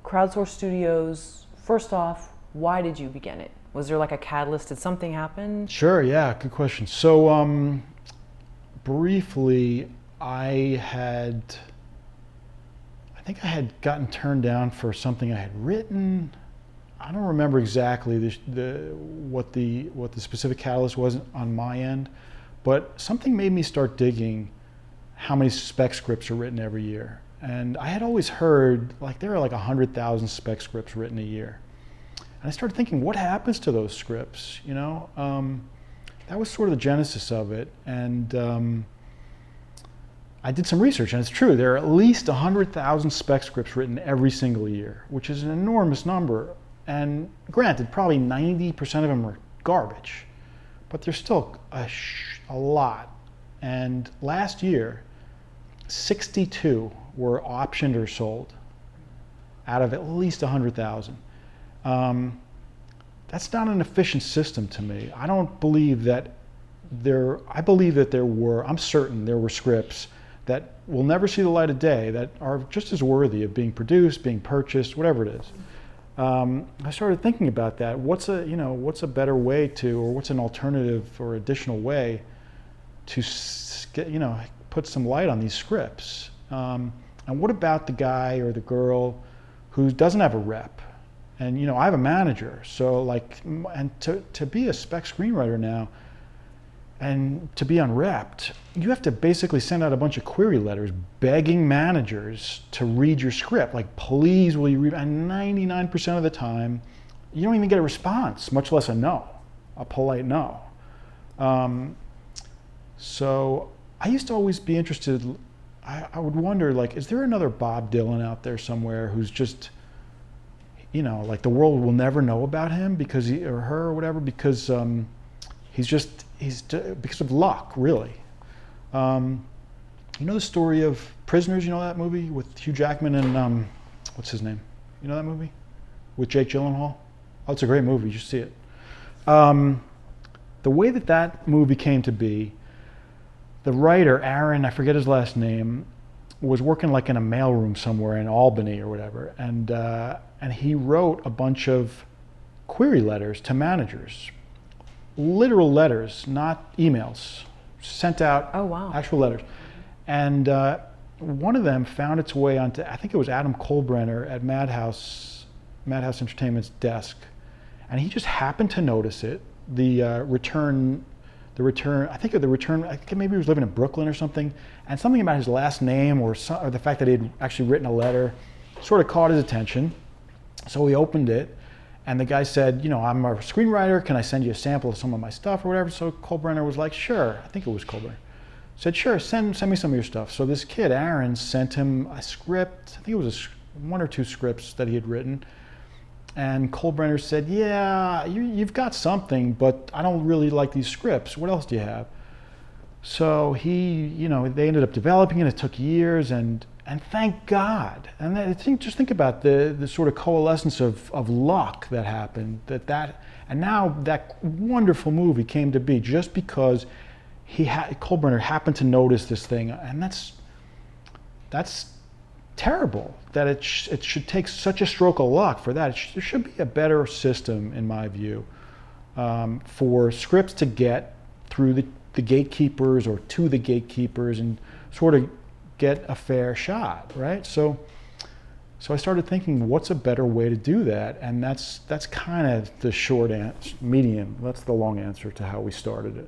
CrowdSource Studios, first off, why did you begin it? Was there like a catalyst? Did something happen? Sure, yeah, good question. So briefly, I think I had gotten turned down for something I had written. I don't remember exactly what the specific catalyst was on my end, but something made me start digging how many spec scripts are written every year. And I had always heard like there are like 100,000 spec scripts written a year. And I started thinking, what happens to those scripts? You know, that was sort of the genesis of it. And I did some research, and it's true. There are at least 100,000 spec scripts written every single year, which is an enormous number. And granted, probably 90% of them are garbage, but there's still a lot. And last year, 62 were optioned or sold out of at least 100,000. That's not an efficient system to me. I don't believe that I believe that I'm certain there were scripts that will never see the light of day that are just as worthy of being produced, being purchased, whatever it is. I started thinking about that. What's a better way to, or what's an alternative or additional way to put some light on these scripts? And what about the guy or the girl who doesn't have a rep? And I have a manager, so to be a spec screenwriter now and to be unrepped, you have to basically send out a bunch of query letters begging managers to read your script. Like, please, will you read? And 99% of the time, you don't even get a response, much less a no, a polite no. So I used to always be interested. I would wonder, like, is there another Bob Dylan out there somewhere who's just, like the world will never know about him because he or her or whatever because because of luck, really. The story of Prisoners, that movie with Hugh Jackman and what's his name? You know that movie? With Jake Gyllenhaal? Oh, it's a great movie, you should see it. The way that movie came to be, the writer, Aaron, I forget his last name, was working like in a mailroom somewhere in Albany or whatever, and he wrote a bunch of query letters to managers. Literal letters, not emails, sent out. Oh, wow. Actual letters. And one of them found its way onto, I think it was Adam Kohlbrenner at Madhouse Entertainment's desk. And he just happened to notice it. I think maybe he was living in Brooklyn or something, and something about his last name or the fact that he had actually written a letter sort of caught his attention. So he opened it. And the guy said, I'm a screenwriter, can I send you a sample of some of my stuff or whatever? So Kohlbrenner was like, sure. I think it was Kohlbrenner. Said, sure, send me some of your stuff. So this kid, Aaron, sent him a script. I think it was one or two scripts that he had written. And Kohlbrenner said, yeah, you've got something, but I don't really like these scripts. What else do you have? So they ended up developing it. It took years, and thank God. And just think about the sort of coalescence of luck that happened. And now that wonderful movie came to be just because Kohlbrenner happened to notice this thing, and that's terrible. That it should take such a stroke of luck for that. There should be a better system, in my view, for scripts to get through the gatekeepers or to the gatekeepers and sort of get a fair shot, right? So I started thinking, what's a better way to do that? And that's kind of the short answer, medium. That's the long answer to how we started it.